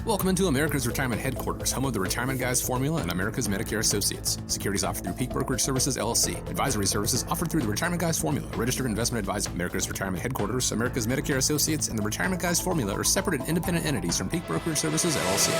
Welcome into America's Retirement Headquarters, home of the Retirement Guys Formula and America's Medicare Associates. Securities offered through Peak Brokerage Services, LLC. Advisory services offered through the Retirement Guys Formula, a registered investment advisor. America's Retirement Headquarters, America's Medicare Associates, and the Retirement Guys Formula are separate and independent entities from Peak Brokerage Services, LLC.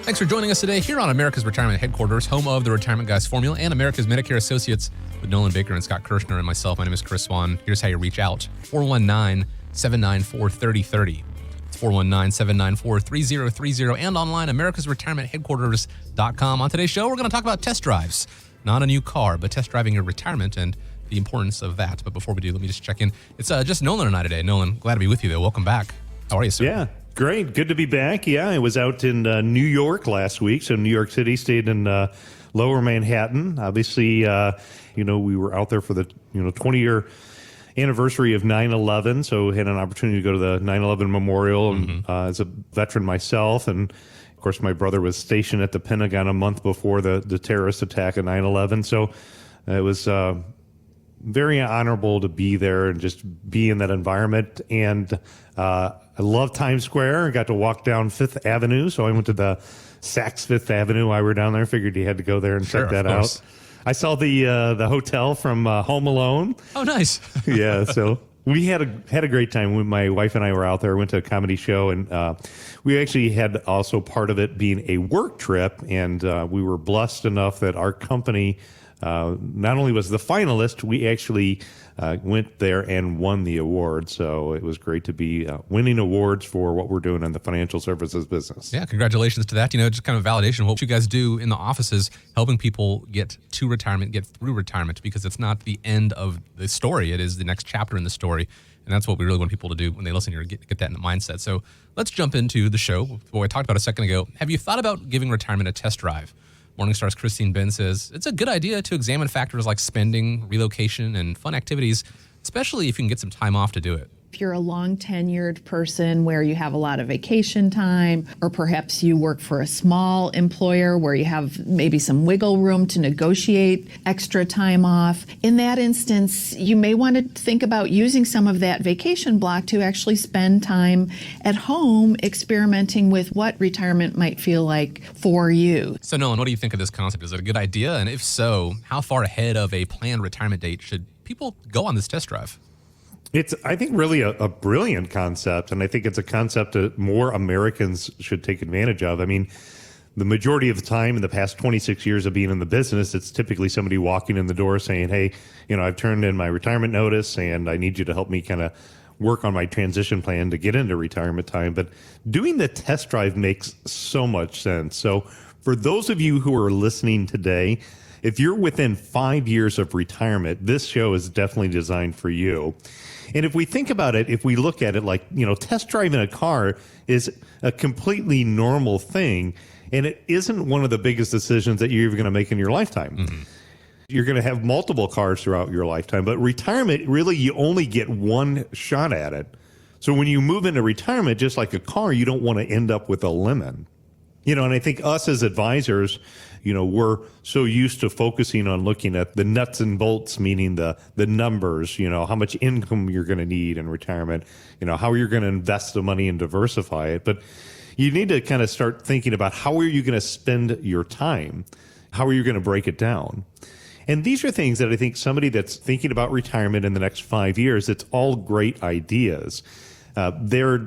Thanks for joining us today here on America's Retirement Headquarters, home of the Retirement Guys Formula and America's Medicare Associates with Nolan Baker and Scott Kirshner and myself. My name is Chris Swan. Here's how you reach out. 419-794-3030. It's 419-794-3030 and online, americasretirementheadquarters.com. On today's show, we're going to talk about test drives. Not a new car, but test driving your retirement and the importance of that. But before we do, let me just check in. It's just Nolan and I today. Nolan, glad to be with you, though. Welcome back. How are you, sir? Yeah. Great. Good to be back. Yeah, I was out in New York last week. So New York City, stayed in lower Manhattan. Obviously, we were out there for the 20-year anniversary of 9/11. So had an opportunity to go to the 9/11 memorial and, as a veteran myself. And, of course, my brother was stationed at the Pentagon a month before the terrorist attack of 9/11. So it was very honorable to be there and just be in that environment. And I love Times Square. I got to walk down Fifth Avenue, so I went to the Saks Fifth Avenue while we were down there. Figured you had to go there and check that out. I saw the hotel from Home Alone. Oh, nice. Yeah, so we had a great time. When my wife and I were out there, went to a comedy show, and we actually had also part of it being a work trip, and we were blessed enough that our company not only was the finalist, we actually went there and won the award. So it was great to be winning awards for what we're doing in the financial services business. Yeah, congratulations to that. Just kind of validation of what you guys do in the offices, helping people get to retirement, get through retirement, because it's not the end of the story. It is the next chapter in the story. And that's what we really want people to do when they listen here, get that in the mindset. So let's jump into the show. What I talked about a second ago. Have you thought about giving retirement a test drive? Morningstar's Christine Benn says it's a good idea to examine factors like spending, relocation, and fun activities, especially if you can get some time off to do it. If you're a long tenured person where you have a lot of vacation time, or perhaps you work for a small employer where you have maybe some wiggle room to negotiate extra time off, in that instance, you may want to think about using some of that vacation block to actually spend time at home experimenting with what retirement might feel like for you. So Nolan, what do you think of this concept? Is it a good idea? And if so, how far ahead of a planned retirement date should people go on this test drive? It's, I think, really a brilliant concept, and I think it's a concept that more Americans should take advantage of. I mean, the majority of the time in the past 26 years of being in the business, it's typically somebody walking in the door saying, hey, I've turned in my retirement notice, and I need you to help me kind of work on my transition plan to get into retirement time. But doing the test drive makes so much sense. So for those of you who are listening today, if you're within 5 years of retirement, this show is definitely designed for you. And if we think about it, if we look at it like, test driving a car is a completely normal thing, and it isn't one of the biggest decisions that you're even going to make in your lifetime. Mm-hmm. You're going to have multiple cars throughout your lifetime, but retirement, really, you only get one shot at it. So when you move into retirement, just like a car, you don't want to end up with a lemon. And I think us as advisors, we're so used to focusing on looking at the nuts and bolts, meaning the numbers, how much income you're going to need in retirement, how you're going to invest the money and diversify it. But you need to kind of start thinking about how are you going to spend your time? How are you going to break it down? And these are things that I think somebody that's thinking about retirement in the next 5 years, it's all great ideas.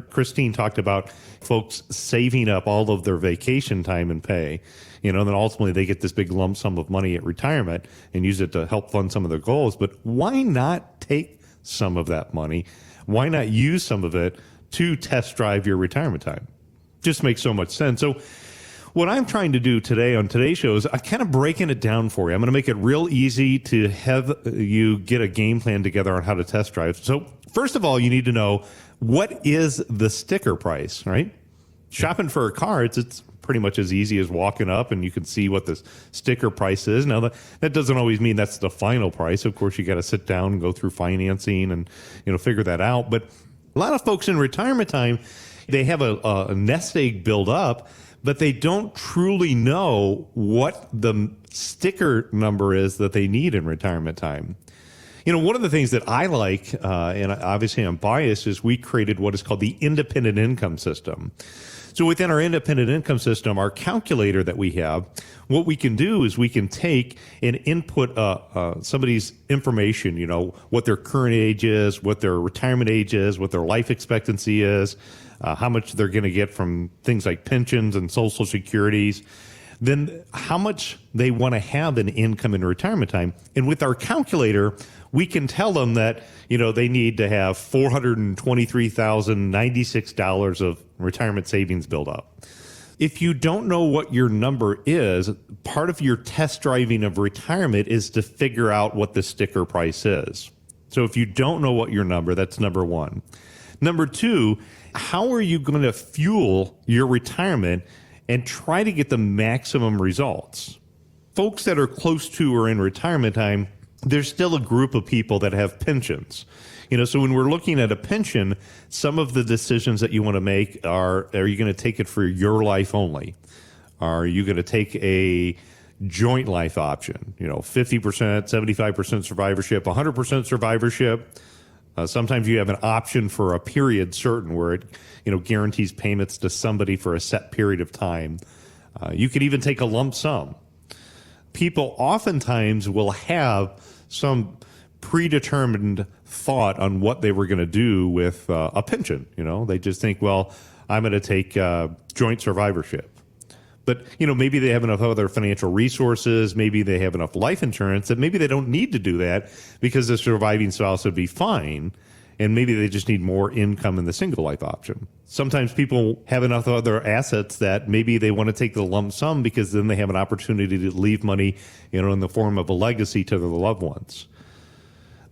Christine talked about folks saving up all of their vacation time and pay, and then ultimately they get this big lump sum of money at retirement and use it to help fund some of their goals. But why not take some of that money? Why not use some of it to test drive your retirement time? Just makes so much sense. So what I'm trying to do today on today's show is I'm kind of breaking it down for you. I'm going to make it real easy to have you get a game plan together on how to test drive. So first of all, you need to know, what is the sticker price, right? Shopping for a car, it's pretty much as easy as walking up and you can see what the sticker price is. Now, that doesn't always mean that's the final price. Of course, you got to sit down and go through financing and, figure that out. But a lot of folks in retirement time, they have a nest egg build up, but they don't truly know what the sticker number is that they need in retirement time. One of the things that I like, and obviously I'm biased, is we created what is called the independent income system. So within our independent income system, our calculator that we have, what we can do is we can take and input somebody's information, what their current age is, what their retirement age is, what their life expectancy is, how much they're going to get from things like pensions and Social Securities, then how much they want to have in income in retirement time. And with our calculator, we can tell them that, they need to have $423,096 of retirement savings built up. If you don't know what your number is, part of your test driving of retirement is to figure out what the sticker price is. So if you don't know what your number, that's number one. Number two, how are you going to fuel your retirement and try to get the maximum results? Folks that are close to or in retirement time, there's still a group of people that have pensions. So when we're looking at a pension, some of the decisions that you want to make are you going to take it for your life only? Are you going to take a joint life option? 50%, 75% survivorship, 100% survivorship. Sometimes you have an option for a period certain where it guarantees payments to somebody for a set period of time. You could even take a lump sum. People oftentimes will have some predetermined thought on what they were going to do with a pension. They just think, well, I'm going to take joint survivorship. But, maybe they have enough other financial resources. Maybe they have enough life insurance that maybe they don't need to do that because the surviving spouse would be fine. And maybe they just need more income in the single life option. Sometimes people have enough other assets that maybe they want to take the lump sum because then they have an opportunity to leave money, in the form of a legacy to their loved ones.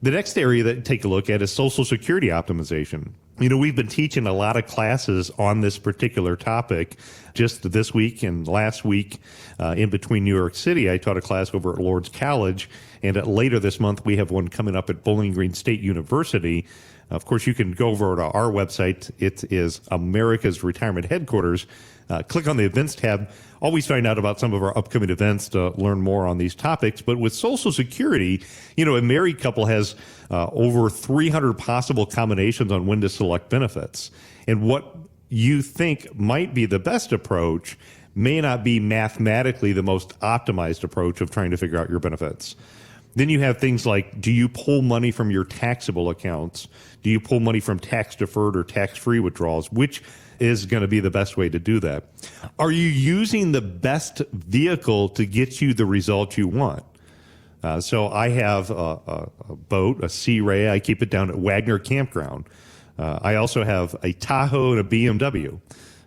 The next area that take a look at is Social Security optimization. We've been teaching a lot of classes on this particular topic. Just this week and last week, in between New York City, I taught a class over at Lord's College. And later this month, we have one coming up at Bowling Green State University. Of course, you can go over to our website. It is America's Retirement Headquarters. Click on the events tab. Always find out about some of our upcoming events to learn more on these topics. But with Social Security, a married couple has over 300 possible combinations on when to select benefits. And what you think might be the best approach may not be mathematically the most optimized approach of trying to figure out your benefits. Then you have things like, do you pull money from your taxable accounts? Do you pull money from tax-deferred or tax-free withdrawals? Which is going to be the best way to do that? Are you using the best vehicle to get you the result you want? So I have a boat, a Sea Ray. I keep it down at Wagner Campground. I also have a Tahoe and a BMW.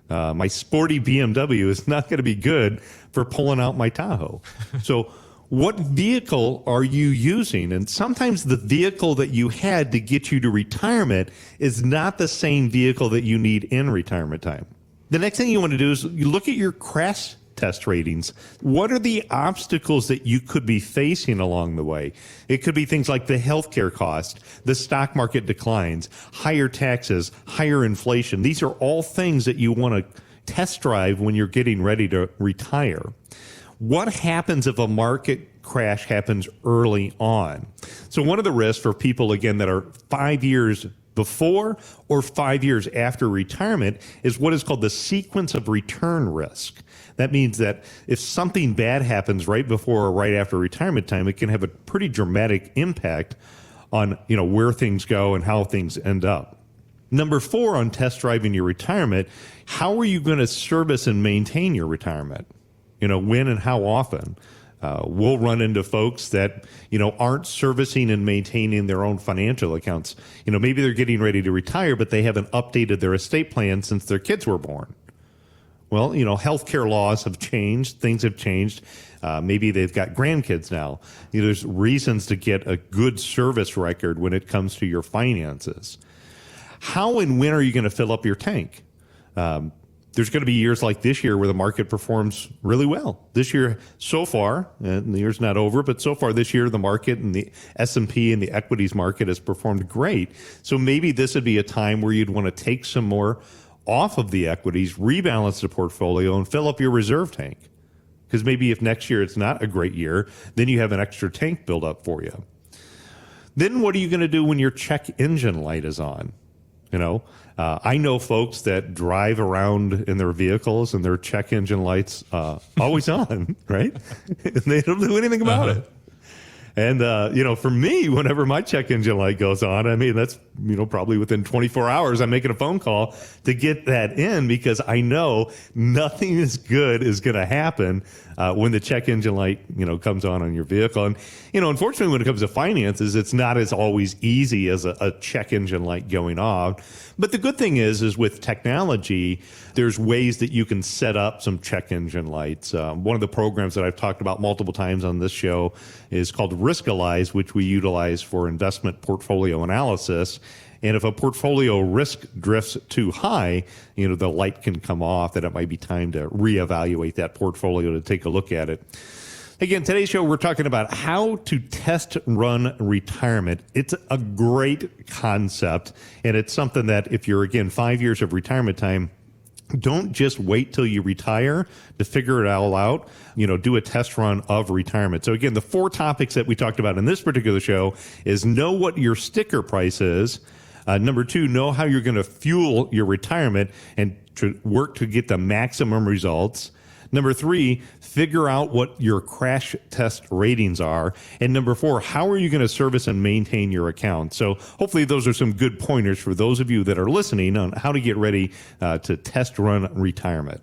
My sporty BMW is not going to be good for pulling out my Tahoe. So what vehicle are you using? And sometimes the vehicle that you had to get you to retirement is not the same vehicle that you need in retirement time. The next thing you want to do is you look at your crash test ratings. What are the obstacles that you could be facing along the way? It could be things like the healthcare cost, the stock market declines, higher taxes, higher inflation. These are all things that you want to test drive when you're getting ready to retire. What happens if a market crash happens early on? So one of the risks for people, again, that are 5 years before or 5 years after retirement is what is called the sequence of return risk. That means that if something bad happens right before or right after retirement time, it can have a pretty dramatic impact on, where things go and how things end up. Number 4 on test driving your retirement, how are you going to service and maintain your retirement? When and how often? We'll run into folks that, aren't servicing and maintaining their own financial accounts. Maybe they're getting ready to retire, but they haven't updated their estate plan since their kids were born. Well, healthcare laws have changed. Things have changed. Maybe they've got grandkids now. There's reasons to get a good service record when it comes to your finances. How and when are you going to fill up your tank? There's going to be years like this year where the market performs really well. This year, so far, and the year's not over, but so far this year, the market and the S&P and the equities market has performed great. So maybe this would be a time where you'd want to take some more off of the equities, rebalance the portfolio, and fill up your reserve tank. Because maybe if next year it's not a great year, then you have an extra tank built up for you. Then what are you going to do when your check engine light is on? I know folks that drive around in their vehicles and their check engine lights always on, right? And they don't do anything about it. And, for me, whenever my check engine light goes on, I mean, that's, probably within 24 hours, I'm making a phone call to get that in because I know nothing as good is going to happen when the check engine light, comes on your vehicle. And, unfortunately, when it comes to finances, it's not as always easy as a check engine light going off. But the good thing is with technology, there's ways that you can set up some check engine lights. One of the programs that I've talked about multiple times on this show is called Riskalyze, which we utilize for investment portfolio analysis. And if a portfolio risk drifts too high, the light can come off, that it might be time to reevaluate that portfolio to take a look at it. Again, today's show, we're talking about how to test run retirement. It's a great concept, and it's something that if you're, again, 5 years of retirement time, don't just wait till you retire to figure it all out. Do a test run of retirement. So again, the 4 topics that we talked about in this particular show is know what your sticker price is. Number 2, know how you're going to fuel your retirement and to work to get the maximum results. Number 3, figure out what your crash test ratings are. And number 4, how are you going to service and maintain your account? So hopefully those are some good pointers for those of you that are listening on how to get ready to test run retirement.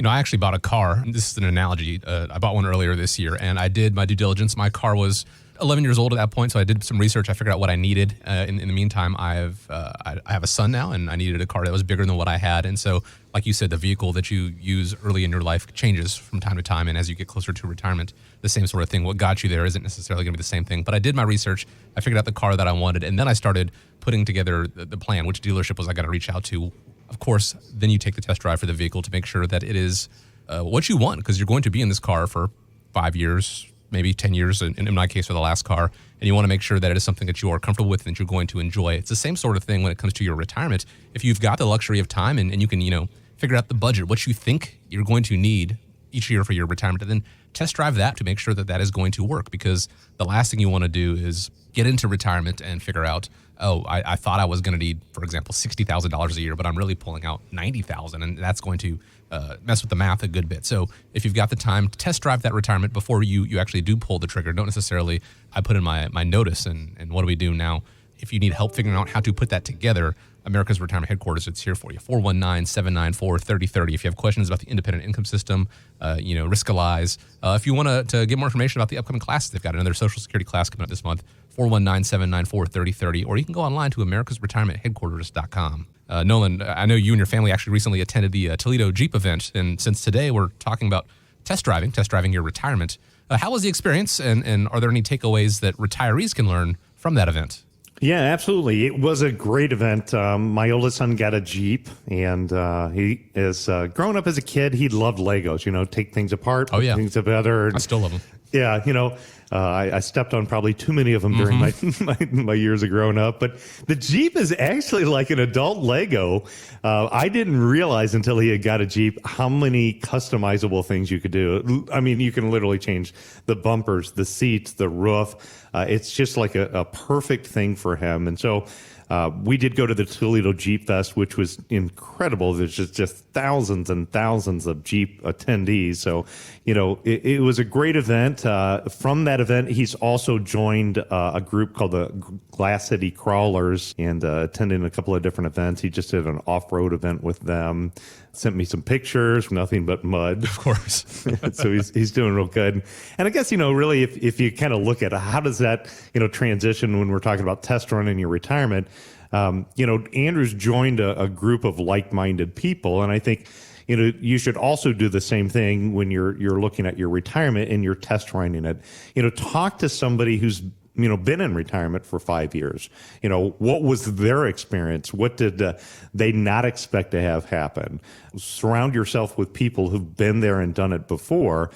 I actually bought a car. This is an analogy. I bought one earlier this year, and I did my due diligence. My car was 11 years old at that point, so I did some research. I figured out what I needed. In the meantime, I have a son now, and I needed a car that was bigger than what I had. And so, like you said, the vehicle that you use early in your life changes from time to time, and as you get closer to retirement, the same sort of thing. What got you there isn't necessarily going to be the same thing. But I did my research. I figured out the car that I wanted, and then I started putting together the plan, which dealership was I got to reach out to. Of course, then you take the test drive for the vehicle to make sure that it is what you want, because you're going to be in this car for 5 years, maybe 10 years, in my case, for the last car, and you want to make sure that it is something that you are comfortable with and that you're going to enjoy. It's the same sort of thing when it comes to your retirement. If you've got the luxury of time and you can, figure out the budget, what you think you're going to need each year for your retirement, and then test drive that to make sure that that is going to work, because the last thing you want to do is get into retirement and figure out, I thought I was going to need, for example, $60,000 a year, but I'm really pulling out $90,000, and that's going to mess with the math a good bit. So if you've got the time to test drive that retirement before you actually do pull the trigger, don't necessarily, I put in my notice, and what do we do now? If you need help figuring out how to put that together, America's Retirement Headquarters, it's here for you. 419-794-3030. If you have questions about the independent income system, Riskalyze. If you want to get more information about the upcoming classes, they've got another Social Security class coming up this month, 419-794-3030, or you can go online to americasretirementheadquarters.com. Nolan, I know you and your family actually recently attended the Toledo Jeep event, and since today we're talking about test driving your retirement, how was the experience, and are there any takeaways that retirees can learn from that event? Yeah, absolutely. It was a great event. My oldest son got a Jeep, and he is growing up as a kid. He loved Legos, take things apart, put things together. I still love them. Yeah, I stepped on probably too many of them during my years of growing up. But the Jeep is actually like an adult Lego. I didn't realize until he had got a Jeep how many customizable things you could do. I mean, you can literally change the bumpers, the seats, the roof. It's just like a perfect thing for him. And so we did go to the Toledo Jeep Fest, which was incredible. There's just thousands and thousands of Jeep attendees. So, it was a great event. From that event, he's also joined a group called the Glass City Crawlers and attended a couple of different events. He just did an off-road event with them. Sent me some pictures, nothing but mud. Of course. So he's doing real good. And I guess, really, if you kind of look at how does that, transition when we're talking about test running your retirement, Andrew's joined a group of like-minded people. And I think, you should also do the same thing when you're looking at your retirement and you're test running it. Talk to somebody who's been in retirement for 5 years. What was their experience? What did they not expect to have happen? Surround yourself with people who've been there and done it before.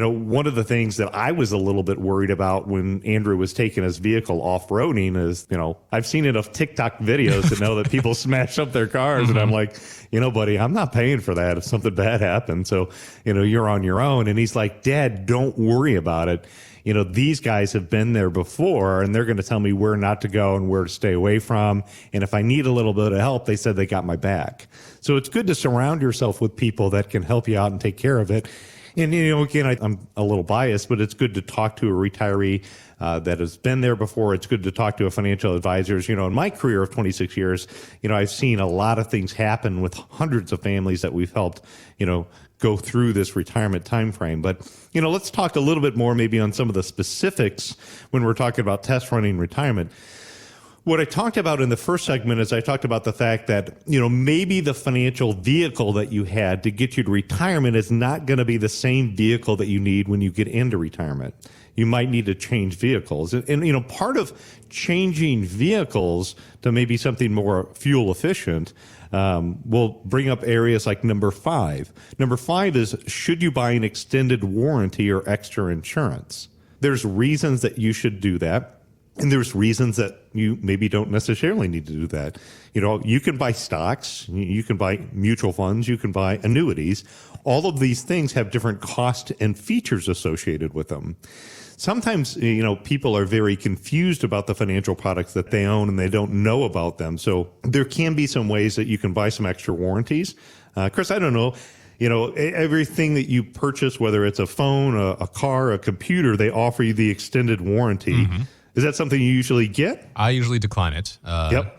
one of the things that I was a little bit worried about when Andrew was taking his vehicle off-roading is, I've seen enough TikTok videos to know that people smash up their cars. And I'm like, buddy, I'm not paying for that if something bad happens. So, you're on your own. And he's like, Dad, don't worry about it. These guys have been there before, and they're going to tell me where not to go and where to stay away from. And if I need a little bit of help, they said they got my back. So it's good to surround yourself with people that can help you out and take care of it. And, again, I'm a little biased, but it's good to talk to a retiree that has been there before. It's good to talk to a financial advisor. In my career of 26 years, I've seen a lot of things happen with hundreds of families that we've helped, go through this retirement time frame. But, let's talk a little bit more maybe on some of the specifics when we're talking about test running retirement. What I talked about in the first segment is I talked about the fact that, maybe the financial vehicle that you had to get you to retirement is not going to be the same vehicle that you need when you get into retirement. You might need to change vehicles. And part of changing vehicles to maybe something more fuel efficient will bring up areas like number 5. Number 5 is, should you buy an extended warranty or extra insurance? There's reasons that you should do that. And there's reasons that you maybe don't necessarily need to do that. You can buy stocks, you can buy mutual funds, you can buy annuities. All of these things have different costs and features associated with them. Sometimes, people are very confused about the financial products that they own and they don't know about them. So there can be some ways that you can buy some extra warranties. Chris, I don't know. Everything that you purchase, whether it's a phone, a car, a computer, they offer you the extended warranty. Mm-hmm. Is that something you usually get? I usually decline it. Yep.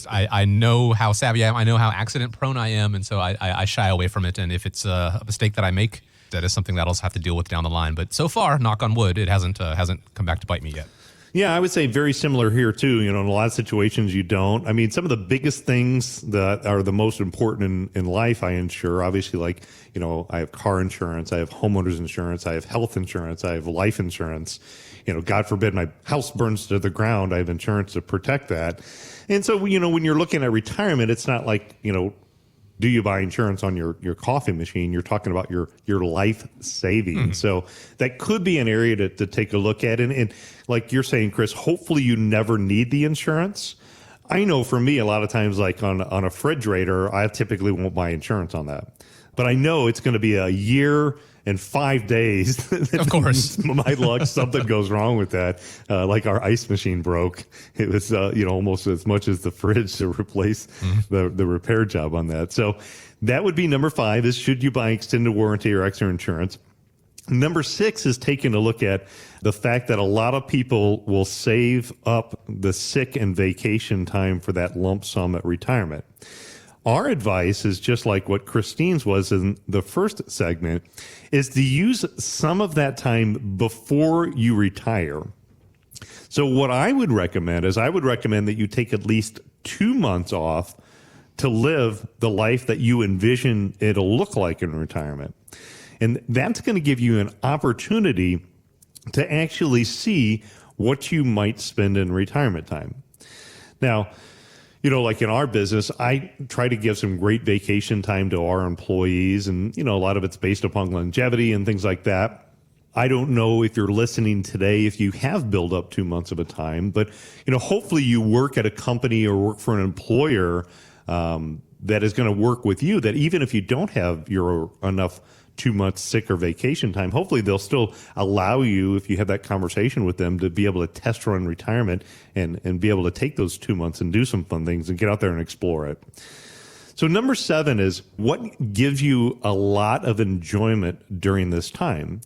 I know how savvy I am. I know how accident prone I am. And so I shy away from it. And if it's a mistake that I make, that is something that I'll have to deal with down the line. But so far, knock on wood, it hasn't come back to bite me yet. Yeah, I would say very similar here too. In a lot of situations you don't. I mean, some of the biggest things that are the most important in life, I insure, obviously, like, I have car insurance, I have homeowners insurance, I have health insurance, I have life insurance. God forbid my house burns to the ground, I have insurance to protect that. And so, when you're looking at retirement, it's not like, do you buy insurance on your coffee machine? You're talking about your life savings. Mm-hmm. So that could be an area to take a look at. And like you're saying, Chris, hopefully you never need the insurance. I know for me, a lot of times, like on a refrigerator, I typically won't buy insurance on that. But I know it's going to be a year and 5 days. Of course. My luck, something goes wrong with that. Like our ice machine broke. It was, almost as much as the fridge to replace the repair job on that. So that would be number 5 is, should you buy extended warranty or extra insurance? Number 6 is taking a look at the fact that a lot of people will save up the sick and vacation time for that lump sum at retirement. Our advice is just like what Christine's was in the first segment, is to use some of that time before you retire. So what I would recommend is that you take at least 2 months off to live the life that you envision it'll look like in retirement. And that's going to give you an opportunity to actually see what you might spend in retirement time. Now, like in our business, I try to give some great vacation time to our employees. And, a lot of it's based upon longevity and things like that. I don't know if you're listening today, if you have built up 2 months of a time, but, hopefully you work at a company or work for an employer that is going to work with you, that even if you don't have your enough 2 months sick or vacation time, hopefully they'll still allow you, if you have that conversation with them, to be able to test run retirement and be able to take those 2 months and do some fun things and get out there and explore it. So number 7 is, what gives you a lot of enjoyment during this time?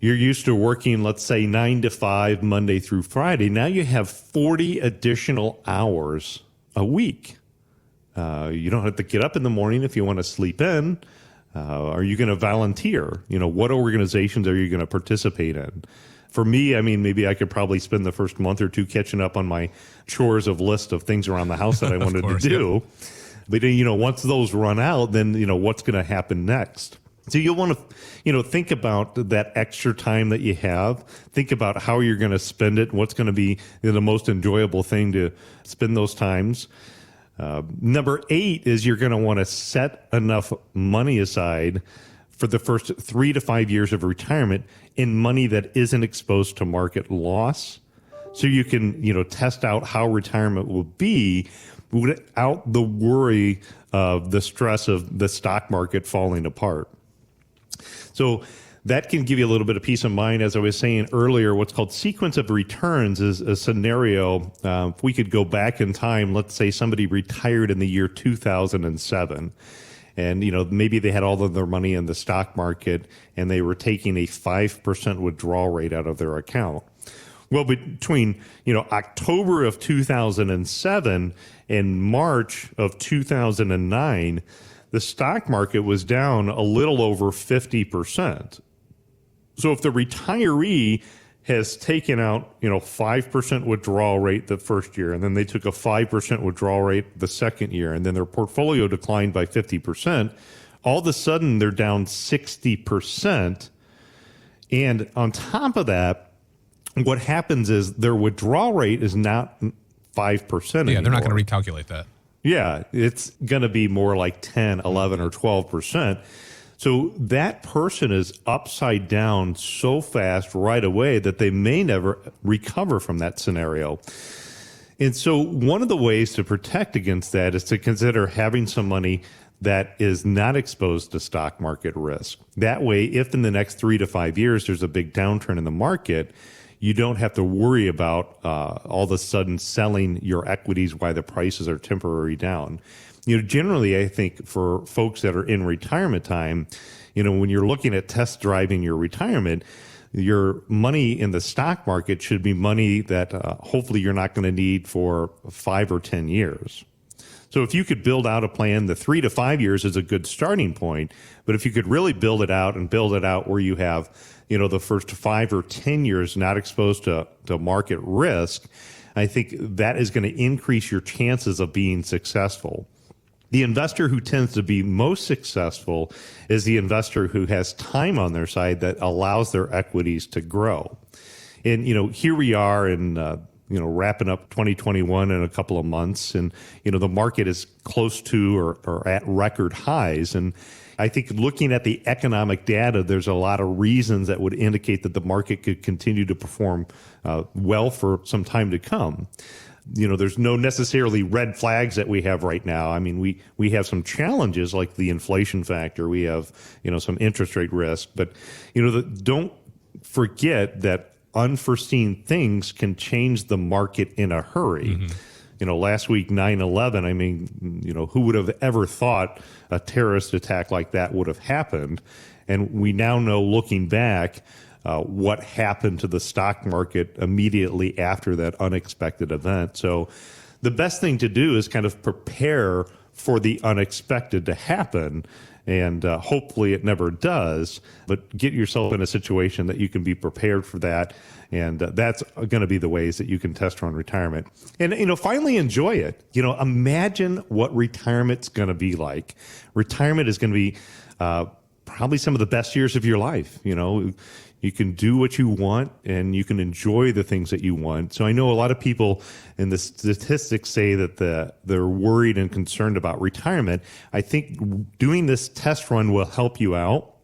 You're used to working, let's say 9 to 5, Monday through Friday. Now you have 40 additional hours a week. You don't have to get up in the morning if you want to sleep in. Are you going to volunteer? What organizations are you going to participate in? For me, I mean, maybe I could probably spend the first month or 2 catching up on my chores of list of things around the house that I wanted to do. Yeah. But, once those run out, then, what's going to happen next? So you'll want to, think about that extra time that you have. Think about how you're going to spend it, what's going to be the most enjoyable thing to spend those times. Number 8 is, you're going to want to set enough money aside for the first 3 to 5 years of retirement in money that isn't exposed to market loss. So you can, test out how retirement will be without the worry of the stress of the stock market falling apart. So that can give you a little bit of peace of mind. As I was saying earlier, what's called sequence of returns is a scenario. If we could go back in time, let's say somebody retired in the year 2007. And, maybe they had all of their money in the stock market and they were taking a 5% withdrawal rate out of their account. Well, between, October of 2007 and March of 2009, the stock market was down a little over 50%. So if the retiree has taken out, 5% withdrawal rate the first year, and then they took a 5% withdrawal rate the second year, and then their portfolio declined by 50%, all of a sudden they're down 60%. And on top of that, what happens is their withdrawal rate is not 5% anymore. Yeah, they're not going to recalculate that. Yeah, it's going to be more like 10, 11, or 12%. So that person is upside down so fast right away that they may never recover from that scenario. And so one of the ways to protect against that is to consider having some money that is not exposed to stock market risk. That way, if in the next 3 to 5 years there's a big downturn in the market, you don't have to worry about all of a sudden selling your equities while the prices are temporarily down. Generally, I think for folks that are in retirement time, when you're looking at test driving your retirement, your money in the stock market should be money that hopefully you're not going to need for 5 or 10 years. So if you could build out a plan, the 3 to 5 years is a good starting point. But if you could really build it out where you have, the first 5 or 10 years not exposed to market risk, I think that is going to increase your chances of being successful. The investor who tends to be most successful is the investor who has time on their side that allows their equities to grow. And, here we are in, wrapping up 2021 in a couple of months. And, the market is close to or at record highs. And I think looking at the economic data, there's a lot of reasons that would indicate that the market could continue to perform well for some time to come. There's no necessarily red flags that we have right now. I mean, we have some challenges like the inflation factor. We have, some interest rate risk. But, don't forget that unforeseen things can change the market in a hurry. Mm-hmm. Last week, 9/11, I mean, who would have ever thought a terrorist attack like that would have happened? And we now know, looking back, what happened to the stock market immediately after that unexpected event. So the best thing to do is kind of prepare for the unexpected to happen. And hopefully it never does, but get yourself in a situation that you can be prepared for that. And that's going to be the ways that you can test run retirement. And, finally enjoy it. Imagine what retirement's going to be like. Retirement is going to be probably some of the best years of your life. You can do what you want and you can enjoy the things that you want. So I know a lot of people, and the statistics say that they're worried and concerned about retirement. I think doing this test run will help you out.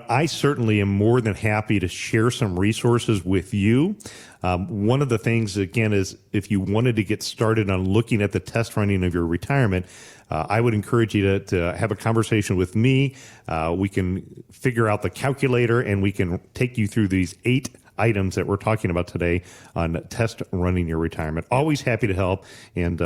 I certainly am more than happy to share some resources with you. One of the things, again, is if you wanted to get started on looking at the test running of your retirement, I would encourage you to have a conversation with me. We can figure out the calculator and we can take you through these 8 items that we're talking about today on test running your retirement. Always happy to help and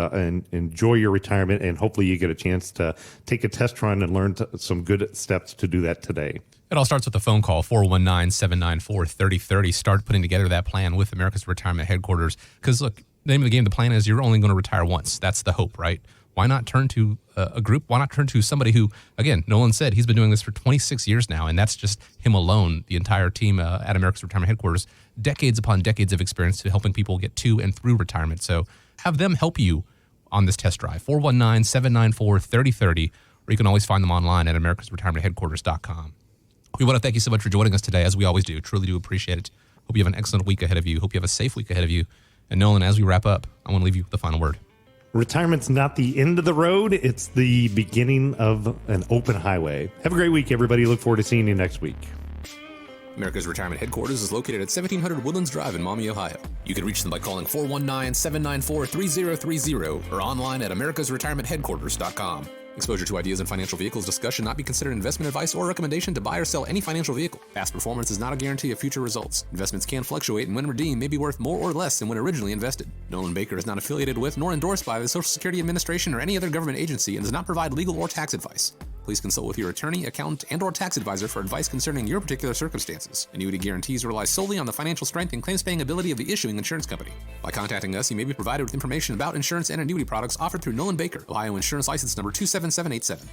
enjoy your retirement, and hopefully you get a chance to take a test run and learn some good steps to do that today. It all starts with a phone call, 419-794-3030. Start putting together that plan with America's Retirement Headquarters. Because, look, the name of the game, the plan is you're only going to retire once. That's the hope, right? Why not turn to a group? Why not turn to somebody who, again, Nolan said he's been doing this for 26 years now, and that's just him alone, the entire team at America's Retirement Headquarters, decades upon decades of experience to helping people get to and through retirement. So have them help you on this test drive, 419-794-3030, or you can always find them online at americasretirementheadquarters.com. We want to thank you so much for joining us today, as we always do. Truly do appreciate it. Hope you have an excellent week ahead of you. Hope you have a safe week ahead of you. And Nolan, as we wrap up, I want to leave you with the final word. Retirement's not the end of the road. It's the beginning of an open highway. Have a great week, everybody. Look forward to seeing you next week. America's Retirement Headquarters is located at 1700 Woodlands Drive in Maumee, Ohio. You can reach them by calling 419-794-3030 or online at americasretirementheadquarters.com. Exposure to ideas and financial vehicles discussed should not be considered investment advice or recommendation to buy or sell any financial vehicle. Past performance is not a guarantee of future results. Investments can fluctuate and when redeemed may be worth more or less than when originally invested. Nolan Baker is not affiliated with nor endorsed by the Social Security Administration or any other government agency and does not provide legal or tax advice. Please consult with your attorney, accountant, and/or tax advisor for advice concerning your particular circumstances. Annuity guarantees rely solely on the financial strength and claims-paying ability of the issuing insurance company. By contacting us, you may be provided with information about insurance and annuity products offered through Nolan Baker, Ohio Insurance License Number 27787.